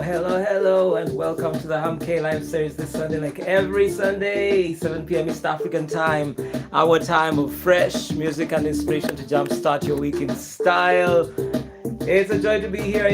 Hello, and welcome to the HumKayLive series this Sunday, like every Sunday, 7 p.m. East African time, our time of fresh music and inspiration to jumpstart your week in style. It's a joy to be here,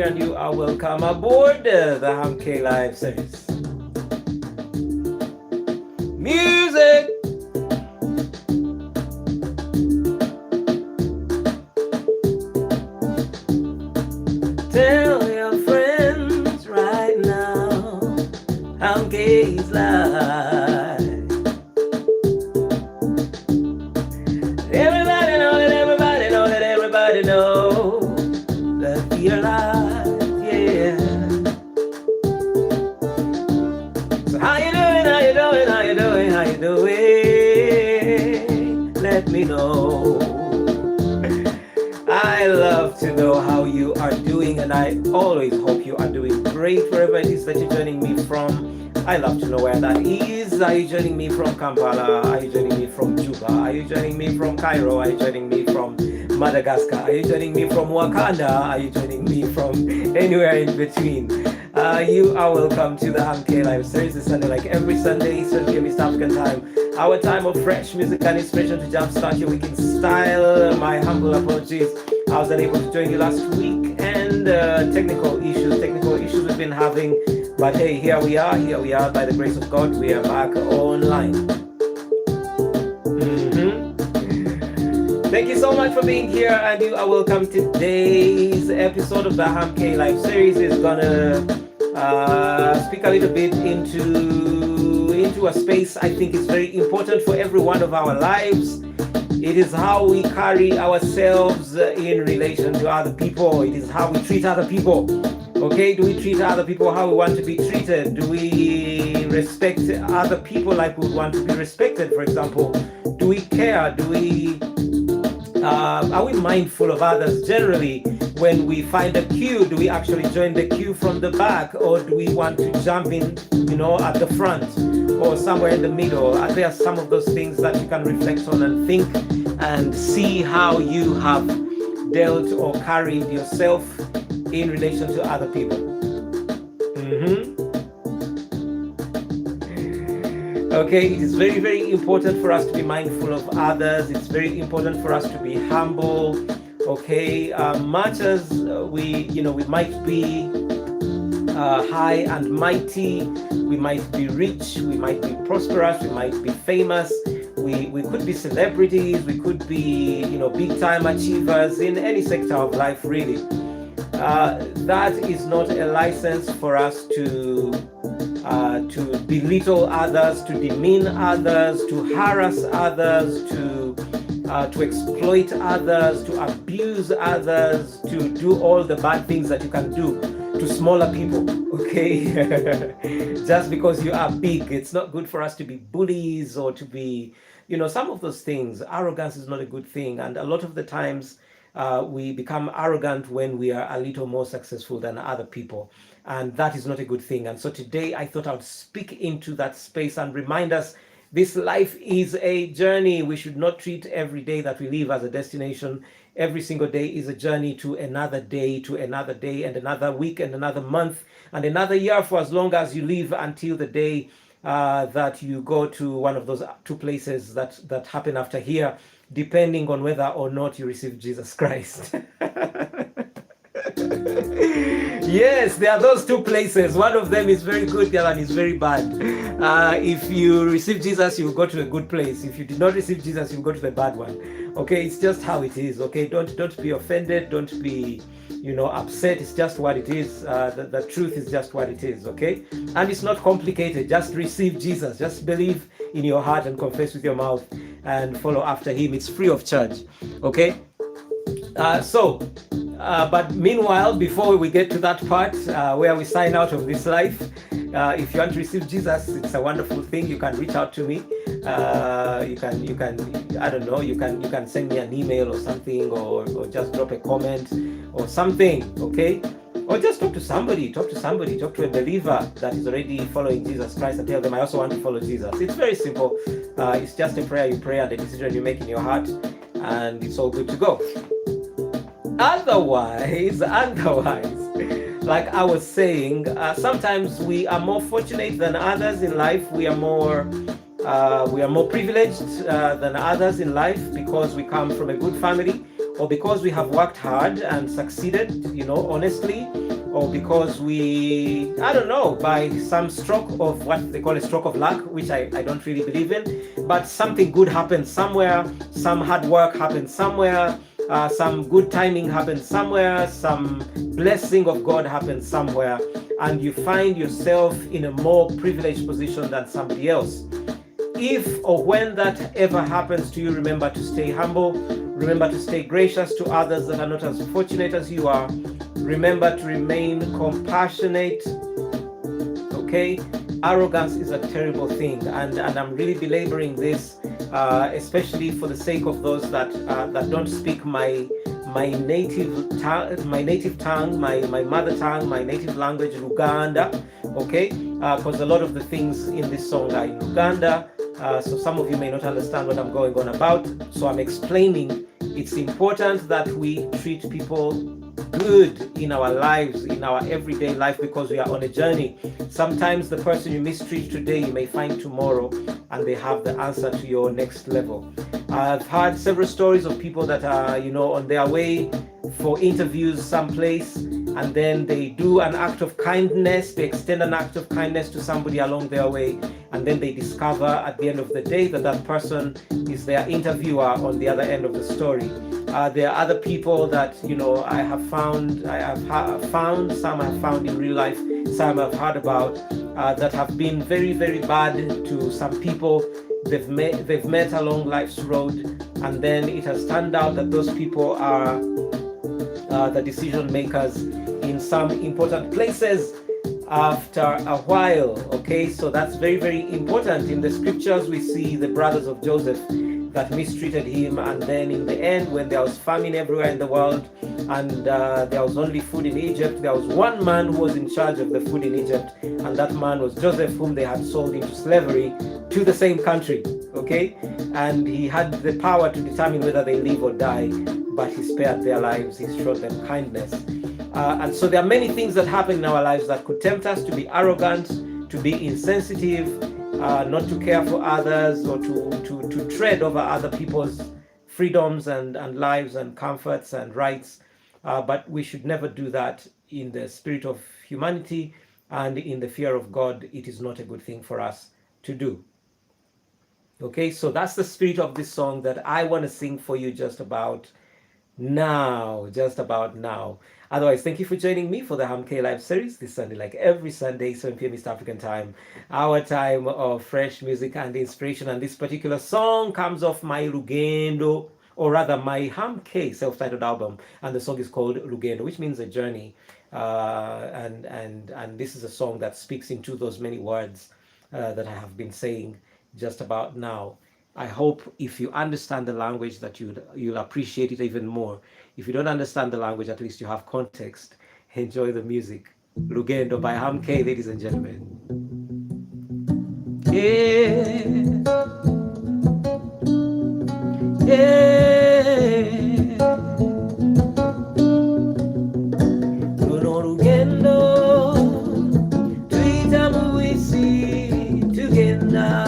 and you are welcome aboard the HumKayLive series. Music! Tell your friends right now, HumKay's live. Everybody know that we are live, yeah. So how you doing? Let me know. I love to know how you are doing, and I always hope you are doing great wherever it is that you're joining me from. I love to know where that is. Are you joining me from Kampala? Are you joining me from Juba? Are you joining me from Cairo? Are you joining me from Madagascar? Are you joining me from Wakanda? Are you joining me from anywhere in between? You are welcome to the HumKayLive series this Sunday, like every Sunday, 7 p.m. East African time. Our time of fresh music and inspiration to jumpstart your week in style. My humble apologies, I was unable to join you last week, and technical issues we've been having. But hey, here we are by the grace of God. We are back online. Thank you so much for being here, and you are welcome. Today's episode of the HumKayLive series is gonna speak a little bit into a space I think is very important for every one of our lives. It is how we carry ourselves in relation to other people. It is how we treat other people. Okay, do we treat other people how we want to be treated? Do we respect other people like we want to be respected, for example? Do we care? Are we mindful of others generally? When we find a queue, do we actually join the queue from the back, or do we want to jump in, at the front or somewhere in the middle? Are there some of those things that you can reflect on and think and see how you have dealt or carried yourself in relation to other people? Okay, it is very, very important for us to be mindful of others. It's very important for us to be humble. Okay, much as we might be high and mighty, we might be rich, we might be prosperous, we might be famous, we could be celebrities, we could be big time achievers in any sector of life, really. That is not a license for us to belittle others, to demean others, to harass others, to exploit others, to abuse others, to do all the bad things that you can do to smaller people, okay? Just because you are big, it's not good for us to be bullies or to be, some of those things. Arrogance is not a good thing, and a lot of the times we become arrogant when we are a little more successful than other people, and that is not a good thing. And so today I thought I would speak into that space and remind us this life is a journey. We should not treat every day that we live as a destination. Every single day is a journey to another day, and another week, and another month, and another year, for as long as you live, until the day that you go to one of those two places that happen after here, depending on whether or not you receive Jesus Christ. Yes, there are those two places. One of them is very good, the other one is very bad. If you receive Jesus, you will go to a good place. If you did not receive Jesus, you will go to the bad one. Okay, it's just how it is. Okay, don't be offended. Don't be upset. It's just what it is. The truth is just what it is. Okay, and it's not complicated. Just receive Jesus. Just believe in your heart and confess with your mouth and follow after him. It's free of charge. Okay, but meanwhile, before we get to that part where we sign out of this life, if you want to receive Jesus, it's a wonderful thing. You can reach out to me. You can I don't know, you can send me an email or something, or just drop a comment or something, okay? Or just talk to somebody, talk to a believer that is already following Jesus Christ, and tell them, I also want to follow Jesus. It's very simple. It's just a prayer you pray and a decision you make in your heart, and it's all good to go. Otherwise, like I was saying, sometimes we are more fortunate than others in life. We are more privileged than others in life because we come from a good family, or because we have worked hard and succeeded, honestly, or because we, I don't know, by some stroke of what they call a stroke of luck, which I don't really believe in, but something good happens somewhere, some hard work happens somewhere, some good timing happens somewhere, some blessing of God happens somewhere, and you find yourself in a more privileged position than somebody else. If or when that ever happens to you, remember to stay humble. Remember to stay gracious to others that are not as fortunate as you are. Remember to remain compassionate. Okay? Arrogance is a terrible thing, and I'm really belaboring this, especially for the sake of those that don't speak my native tongue, my mother tongue, my native language, Luganda. Okay? Because a lot of the things in this song are in Luganda. So some of you may not understand what I'm going on about. So I'm explaining it's important that we treat people good in our lives, in our everyday life, because we are on a journey. Sometimes the person you mistreat today, you may find tomorrow, and they have the answer to your next level. I've heard several stories of people that are, on their way for interviews someplace, and then they do an act of kindness, they extend an act of kindness to somebody along their way, and then they discover at the end of the day that that person is their interviewer on the other end of the story. There are other people that, I have found, some I have found in real life, some I've heard about, that have been very, very bad to some people they've met along life's road, and then it has turned out that those people are the decision makers in some important places after a while. Okay, so that's very, very important. In the scriptures we see the brothers of Joseph that mistreated him, and then in the end, when there was famine everywhere in the world and there was only food in Egypt, there was one man who was in charge of the food in Egypt, and that man was Joseph, whom they had sold into slavery to the same country. Okay, and he had the power to determine whether they live or die, but he spared their lives. He showed them kindness. And so there are many things that happen in our lives that could tempt us to be arrogant, to be insensitive, not to care for others, or to tread over other people's freedoms and lives and comforts and rights. But we should never do that in the spirit of humanity and in the fear of God. It is not a good thing for us to do. Okay, so that's the spirit of this song that I want to sing for you just about now. Otherwise, thank you for joining me for the HumKayLive series this Sunday, like every Sunday, 7 p.m. East African time, our time of fresh music and inspiration. And this particular song comes off my Lugendo, or rather my HumKay self-titled album, and the song is called Lugendo, which means a journey. And this is a song that speaks into those many words that I have been saying just about now. I hope if you understand the language that you'll appreciate it even more. If you don't understand the language, at least you have context. Enjoy the music. Lugendo by HumKay, ladies and gentlemen. Yeah. Runo lugendo, tuita muisi tugenda.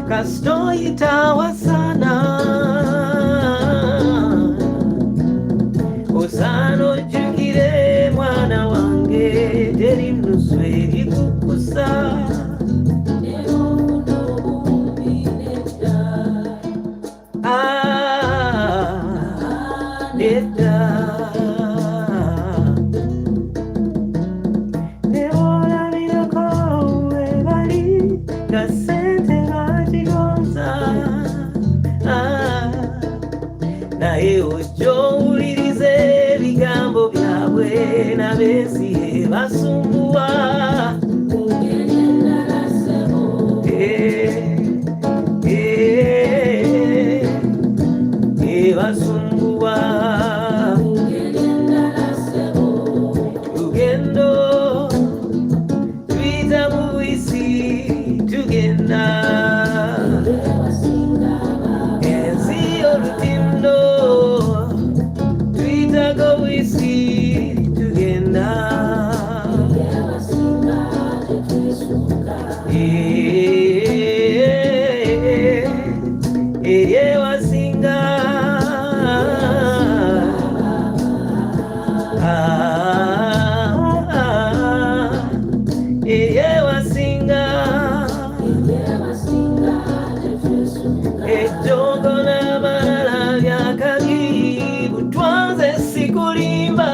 Kastoitawa sana osano jukire mwana wange teri mnusweri kukusa neta neola minakowe bali kasente na eu ebasumbua ebasumbua lugendo twita mubisi tugenda ensi olutindo twitago bwisi tugenda eyewasinga eyewasinga ejongo n'abalala byakagi butwanze sikulimba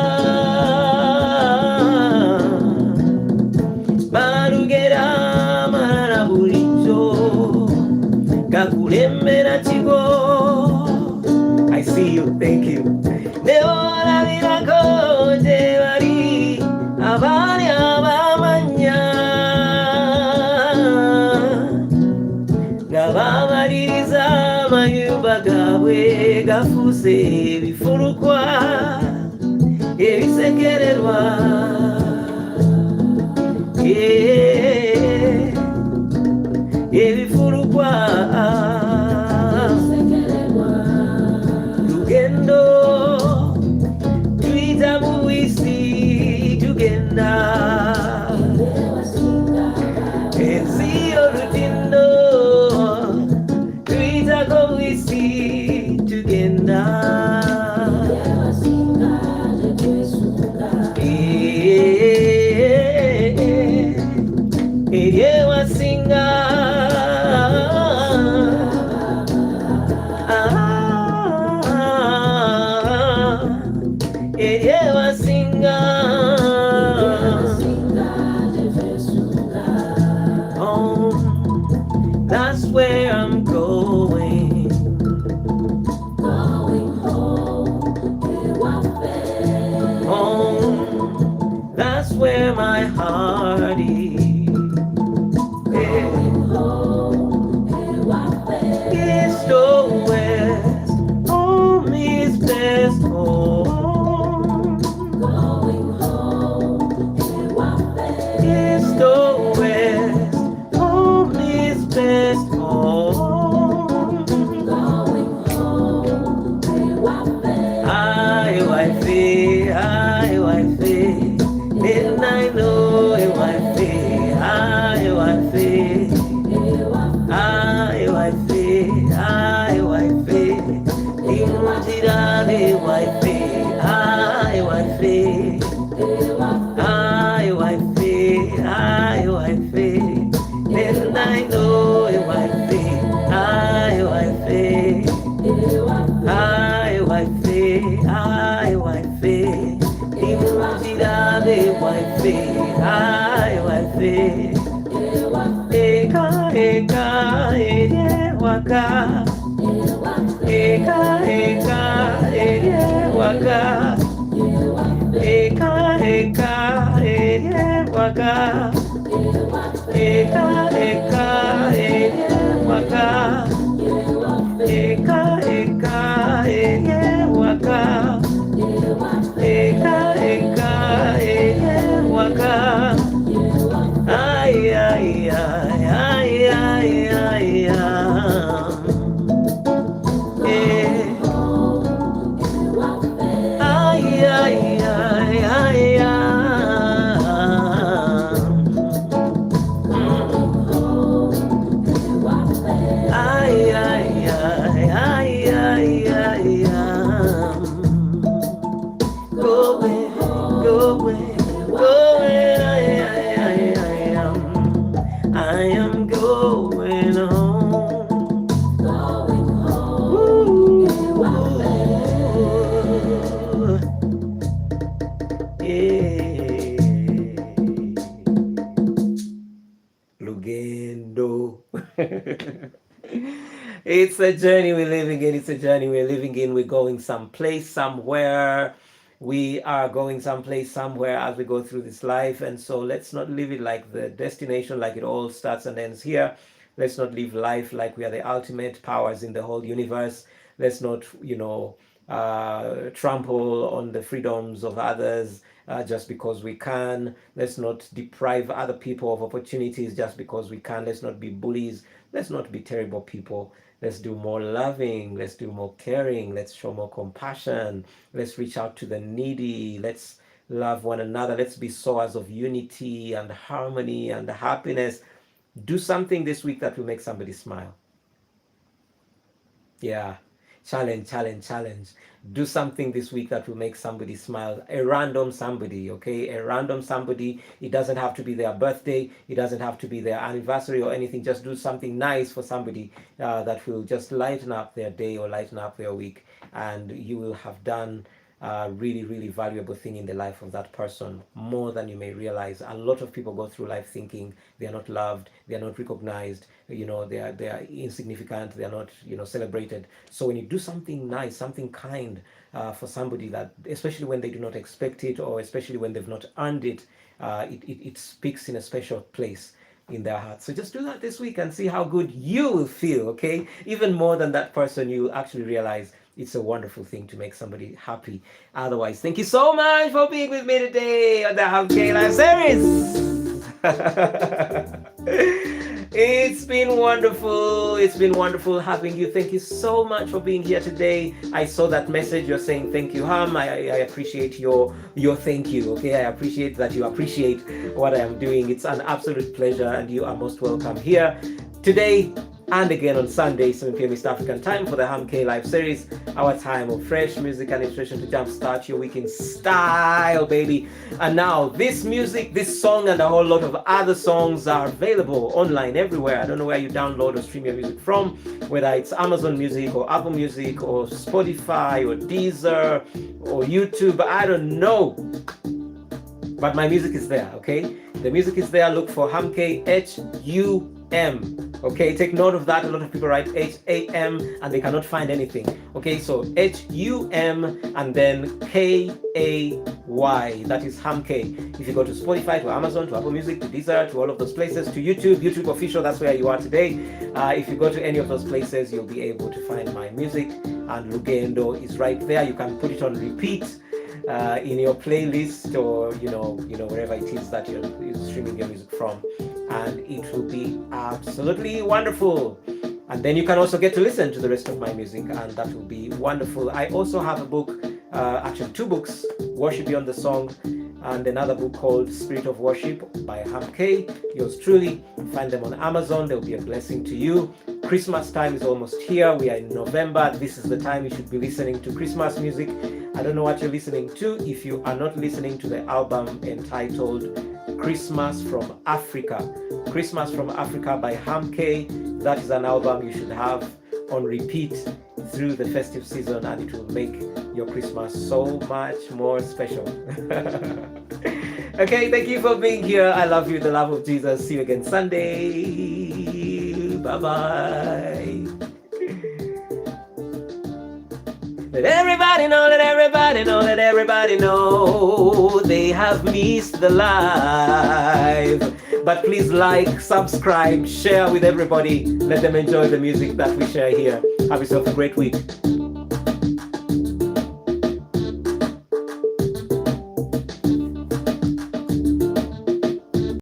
balugera amalala bulijjo gakulembera kigo. I see you, thank you. Neolabirako gye bali abaali abamanya nga bamaliriza amayumba gaabwe gafuuse ebifulukwa ebisekererwa ebifulukwa lugendo twita mubisi tugenda ensi olutindo twitako bwisi tugenda eryewasinga eryewasinga home, that's where I'm going home, that's where my heart is. East or west, home is best home. East or west, home is best home. Aye, wifey, and I know it, wifey, aye, wifey. Aye, wifey, imujirane wifey, aye, wifey, and I know it, wifey, aye, wifey, imujirane wifey, aye, wifey. Eka, eka, ere waka. Eka, eka, ere waka. Eka, eka, ere waka. Eka, eka, ere waka. Eka, eka, ere waka. Eka, eka, ere waka. Ay, ay, ay, ay, ay, ay, ay, ay, ay, ay, I am going home. Ooh, yeah. Lugendo. It's a journey we're living in. It's a journey we're living in. We're going someplace, somewhere. We are going someplace, somewhere as we go through this life. And so let's not live it like the destination, like it all starts and ends here. Let's not live life like we are the ultimate powers in the whole universe. Let's not, trample on the freedoms of others just because we can. Let's not deprive other people of opportunities just because we can. Let's not be bullies. Let's not be terrible people. Let's do more loving. Let's do more caring. Let's show more compassion. Let's reach out to the needy. Let's love one another. Let's be sowers of unity and harmony and happiness. Do something this week that will make somebody smile. Yeah. Challenge. Do something this week that will make somebody smile. A random somebody, okay? A random somebody. It doesn't have to be their birthday. It doesn't have to be their anniversary or anything. Just do something nice for somebody that will just lighten up their day or lighten up their week. And you will have done a really, really valuable thing in the life of that person, more than you may realize. A lot of people go through life thinking they are not loved, they are not recognized, they are insignificant, they are not celebrated. So when you do something nice, something kind for somebody, that especially when they do not expect it, or especially when they've not earned it, it speaks in a special place in their heart. So just do that this week and see how good you will feel, okay? Even more than that person, you'll actually realize it's a wonderful thing to make somebody happy. Otherwise, thank you so much for being with me today on the HumKayLive series. It's been wonderful. It's been wonderful having you. Thank you so much for being here today. I saw that message. You're saying thank you, Hum. I appreciate your thank you. Okay, I appreciate that you appreciate what I am doing. It's an absolute pleasure, and you are most welcome here today and again on Sunday, 7 p.m. East African time, for the HumKayLive series, our time of fresh music and inspiration to jumpstart your week in style, baby. And now this music, this song, and a whole lot of other songs are available online everywhere. I don't know where you download or stream your music from, whether it's Amazon Music or Apple Music or Spotify or Deezer or YouTube. I don't know. But my music is there, okay? The music is there. Look for HumKay, H-U-M. Okay, take note of that. A lot of people write H-A-M and they cannot find anything. Okay, so H-U-M and then K-A-Y. That is HumKay. If you go to Spotify, to Amazon, to Apple Music, to Deezer, to all of those places, to YouTube official, that's where you are today. If you go to any of those places, you'll be able to find my music. And Lugendo is right there. You can put it on repeat in your playlist, or wherever it is that you're streaming your music from, and it will be absolutely wonderful. And then you can also get to listen to the rest of my music, and that will be wonderful. I also have a book, actually 2 books, Worship Beyond the Song, and another book called Spirit of Worship by HumKay, yours truly. Find them on Amazon. They'll be a blessing to you. Christmas time is almost here. We are in November. This is the time you should be listening to Christmas music. I don't know what you're listening to if you are not listening to the album entitled Christmas from Africa. Christmas from Africa by HumKay. That is an album you should have on repeat through the festive season, and it will make your Christmas so much more special. Okay, thank you for being here. I love you, the love of Jesus. See you again Sunday. Bye-bye. Let everybody know, let everybody know, let everybody know they have missed the live. But please like, subscribe, share with everybody. Let them enjoy the music that we share here. Have yourself a great week.